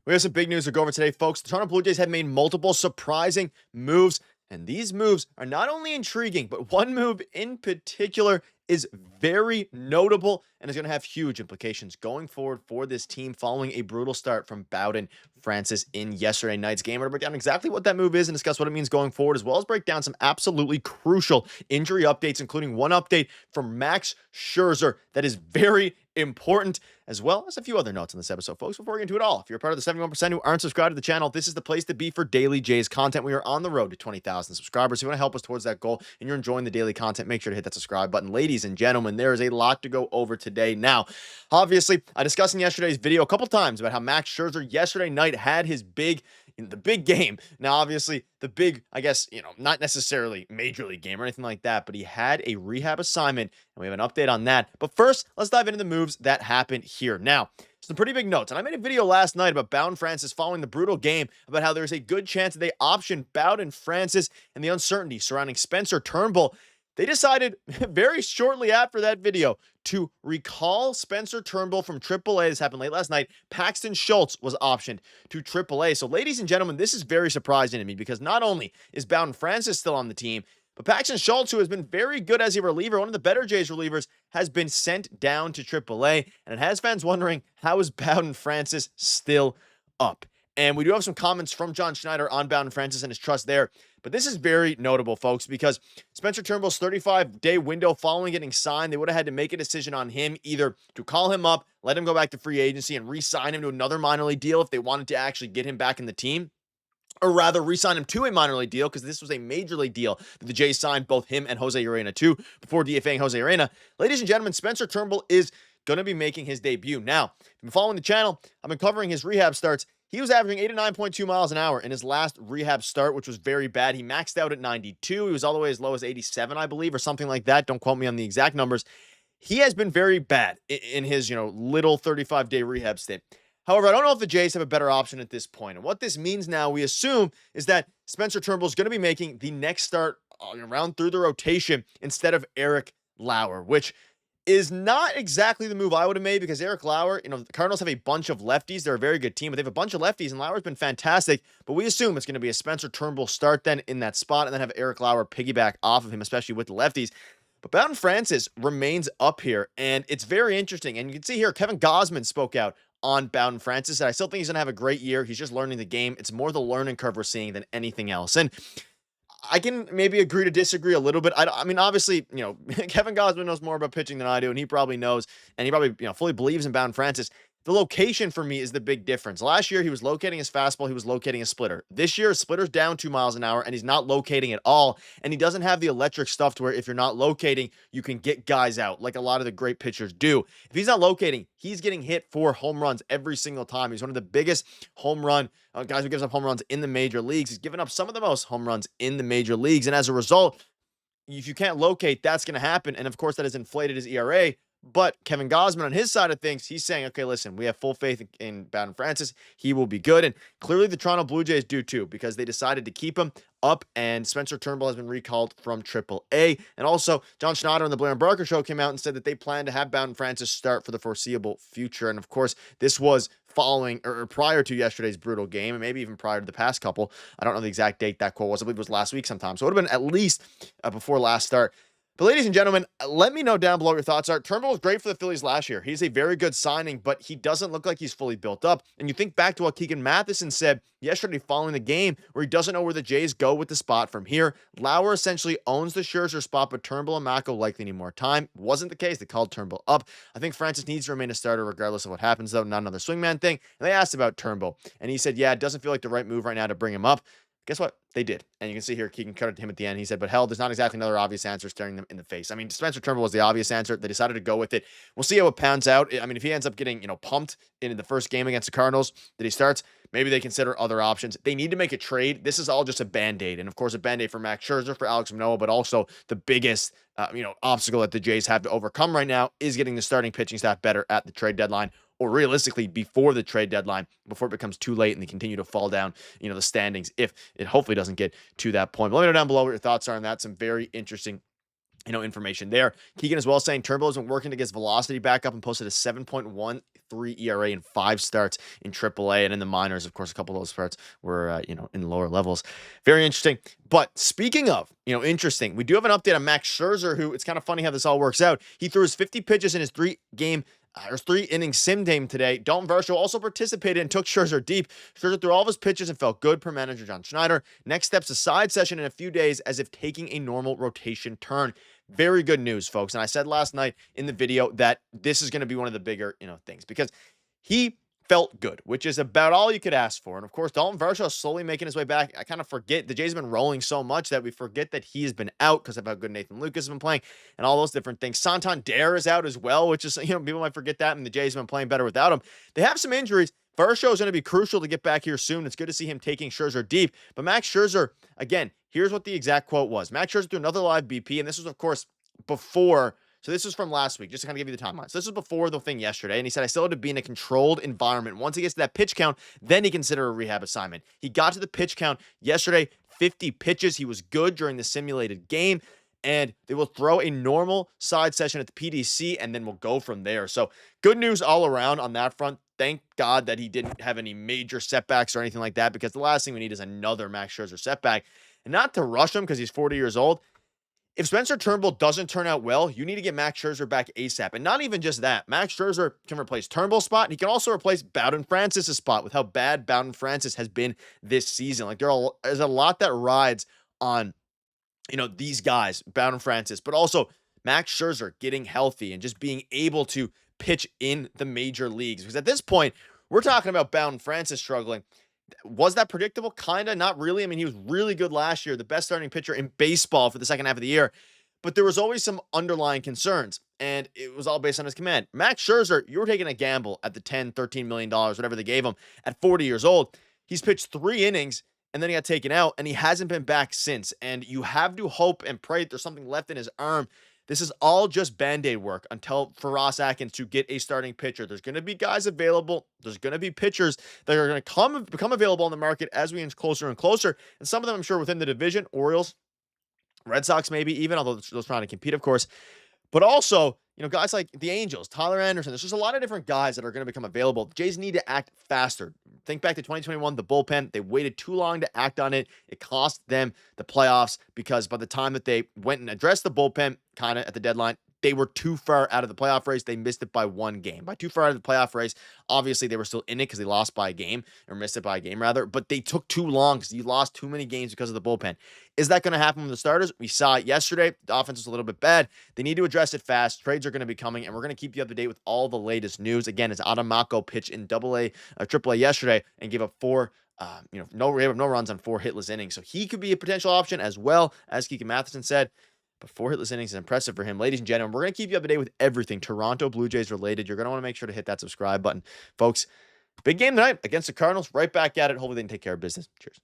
We have some big news to go over today, folks. The Toronto Blue Jays have made multiple surprising moves, and these moves are not only intriguing, but one move in particular is very notable and is going to have huge implications going forward for this team following a brutal start from Bowden Francis in yesterday night's game. We're going to break down exactly what that move is and discuss what it means going forward, as well as break down some absolutely crucial injury updates, including one update from Max Scherzer that is very important, as well as a few other notes on this episode, folks. Before we get into it all, if you're a part of the 71% who aren't subscribed to the channel, this is the place to be for daily Jays content. We are on the road to 20,000 subscribers. If you want to help us towards that goal and you're enjoying the daily content, make sure to hit that subscribe button. Ladies and gentlemen, there is a lot to go over today. Now, obviously, I discussed in yesterday's video a couple times about how Max Scherzer yesterday night had his the big game. Now, obviously, the big, I guess, not necessarily major league game or anything like that, but he had a rehab assignment, and we have an update on that. But first, let's dive into the moves that happened here. Now, some pretty big notes, and I made a video last night about Bowden Francis following the brutal game about how there's a good chance that they option Bowden Francis and the uncertainty surrounding Spencer Turnbull. They decided very shortly after that video to recall Spencer Turnbull from AAA. This happened late last night. Paxton Schultz was optioned to AAA. So, ladies and gentlemen, this is very surprising to me because not only is Bowden Francis still on the team, but Paxton Schultz, who has been very good as a reliever, one of the better Jays relievers, has been sent down to AAA. And it has fans wondering, how is Bowden Francis still up? And we do have some comments from John Schneider on Bowden Francis and his trust there. But this is very notable, folks, because Spencer Turnbull's 35-day window following getting signed, they would have had to make a decision on him, either to call him up, let him go back to free agency, and re-sign him to another minor league deal if they wanted to actually get him back in the team, or rather re-sign him to a minor league deal, because this was a major league deal that the Jays signed both him and Jose Urena to before DFAing Jose Urena. Ladies and gentlemen, Spencer Turnbull is going to be making his debut. Now, if you've been following the channel, I've been covering his rehab starts. He was averaging 89.2 miles an hour in his last rehab start, which was very bad. He maxed out at 92. He was all the way as low as 87, I believe, or something like that. Don't quote me on the exact numbers. He has been very bad in his, little 35-day rehab stint. However, I don't know if the Jays have a better option at this point. And what this means now, we assume, is that Spencer Turnbull is going to be making the next start around through the rotation instead of Eric Lauer, which is not exactly the move I would have made, because Eric Lauer, the Cardinals have a bunch of lefties. They're a very good team, but they have a bunch of lefties, and Lauer's been fantastic. But we assume it's going to be a Spencer Turnbull start then in that spot, and then have Eric Lauer piggyback off of him, especially with the lefties. But Bowden Francis remains up here, and it's very interesting. And you can see here, Kevin Gausman spoke out on Bowden Francis, and I still think he's going to have a great year. He's just learning the game. It's more the learning curve we're seeing than anything else. And I can maybe agree to disagree a little bit. I mean, obviously, Kevin Gausman knows more about pitching than I do, and he probably knows, and he probably, fully believes in Bowden Francis. The location for me is the big difference. Last year, he was locating his fastball. He was locating his splitter. This year, his splitter's down 2 miles an hour, and he's not locating at all. And he doesn't have the electric stuff to where if you're not locating, you can get guys out like a lot of the great pitchers do. If he's not locating, he's getting hit for home runs every single time. He's one of the biggest home run guys who gives up home runs in the major leagues. He's given up some of the most home runs in the major leagues. And as a result, if you can't locate, that's going to happen. And of course, that has inflated his ERA. But Kevin Gausman, on his side of things, he's saying, okay, listen, we have full faith in Bowden Francis. He will be good. And clearly the Toronto Blue Jays do too, because they decided to keep him up, and Spencer Turnbull has been recalled from AAA. And also, John Schneider on the Blair and Barker show came out and said that they plan to have Bowden Francis start for the foreseeable future. And of course, this was following or prior to yesterday's brutal game, and maybe even prior to the past couple. I don't know the exact date that quote was. I believe it was last week sometime. So it would have been at least before last start. But ladies and gentlemen, let me know down below what your thoughts are. Turnbull was great for the Phillies last year. He's a very good signing, but he doesn't look like he's fully built up. And you think back to what Keegan Matheson said yesterday following the game, where he doesn't know where the Jays go with the spot from here. Lauer essentially owns the Scherzer spot, but Turnbull and Mako likely need more time. Wasn't the case. They called Turnbull up. I think Francis needs to remain a starter regardless of what happens, though. Not another swingman thing. And they asked about Turnbull, and he said, yeah, it doesn't feel like the right move right now to bring him up. Guess what? They did. And you can see here, Keegan cut it to him at the end. He said, but hell, there's not exactly another obvious answer staring them in the face. I mean, Spencer Turnbull was the obvious answer. They decided to go with it. We'll see how it pans out. I mean, if he ends up getting, pumped in the first game against the Cardinals that he starts, maybe they consider other options. They need to make a trade. This is all just a Band-Aid. And of course, a Band-Aid for Max Scherzer, for Alek Manoah, but also the biggest, obstacle that the Jays have to overcome right now is getting the starting pitching staff better at the trade deadline, or realistically before the trade deadline, before it becomes too late and they continue to fall down, the standings, if it hopefully doesn't get to that point. But let me know down below what your thoughts are on that. Some very interesting information there. Keegan as well saying Turnbull has been working to get his velocity back up and posted a 7.13 ERA in 5 starts in AAA and in the minors. Of course, a couple of those starts were, in lower levels. Very interesting. But speaking of, interesting, we do have an update on Max Scherzer, who it's kind of funny how this all works out. He threw his 50 pitches in his 3-inning sim game today. Dalton Varsho also participated and took Scherzer deep. Scherzer threw all of his pitches and felt good per manager John Schneider. Next step's a side session in a few days as if taking a normal rotation turn. Very good news, folks. And I said last night in the video that this is going to be one of the bigger, things because he felt good, which is about all you could ask for. And of course, Dalton Varsho is slowly making his way back. I kind of forget the Jays have been rolling so much that we forget that he has been out because of how good Nathan Lucas has been playing and all those different things. Santander is out as well, which is, people might forget that, and the Jays have been playing better without him. They have some injuries. Varsho is going to be crucial to get back here soon. It's good to see him taking Scherzer deep. But Max Scherzer, again, here's what the exact quote was. Max Scherzer threw another live BP, and this was, of course, before. So this was from last week, just to kind of give you the timeline. So this was before the thing yesterday, and he said, I still had to be in a controlled environment. Once he gets to that pitch count, then he consider a rehab assignment. He got to the pitch count yesterday, 50 pitches. He was good during the simulated game, and they will throw a normal side session at the PDC, and then we'll go from there. So good news all around on that front. Thank God that he didn't have any major setbacks or anything like that, because the last thing we need is another Max Scherzer setback. And not to rush him because he's 40 years old. If Spencer Turnbull doesn't turn out well, you need to get Max Scherzer back ASAP. And not even just that. Max Scherzer can replace Turnbull's spot, and he can also replace Bowden Francis' spot with how bad Bowden Francis has been this season. Like, there's a lot that rides on, these guys, Bowden Francis, but also Max Scherzer getting healthy and just being able to pitch in the major leagues. Because at this point, we're talking about Bowden Francis struggling. Was that predictable? Kind of, not really. I mean, he was really good last year, the best starting pitcher in baseball for the second half of the year. But there was always some underlying concerns, and it was all based on his command. Max Scherzer, you were taking a gamble at the $10, $13 million, whatever they gave him, at 40 years old. He's pitched 3 innings, and then he got taken out, and he hasn't been back since. And you have to hope and pray that there's something left in his arm. This is all just Band-Aid work for Ross Atkins to get a starting pitcher. There's going to be guys available. There's going to be pitchers that are going to become available on the market as we inch closer and closer. And some of them, I'm sure, within the division, Orioles, Red Sox maybe even, although they're trying to compete, of course. But also, guys like the Angels, Tyler Anderson. There's just a lot of different guys that are going to become available. The Jays need to act faster. Think back to 2021, the bullpen. They waited too long to act on it. It cost them the playoffs because by the time that they went and addressed the bullpen, kind of at the deadline, they were too far out of the playoff race. They missed it by 1 game. By too far out of the playoff race, obviously they were still in it because they lost by a game, or missed it by a game rather, but they took too long because you lost too many games because of the bullpen. Is that going to happen with the starters? We saw it yesterday. The offense was a little bit bad. They need to address it fast. Trades are going to be coming, and we're going to keep you up to date with all the latest news. Again, as Adamako pitched in AAA yesterday and gave up 4 no runs on 4 hitless innings. So he could be a potential option as well, as Keegan Matheson said. But 4 hitless innings is impressive for him. Ladies and gentlemen, we're going to keep you up to date with everything Toronto Blue Jays related. You're going to want to make sure to hit that subscribe button. Folks, big game tonight against the Cardinals. Right back at it. Hopefully they can take care of business. Cheers.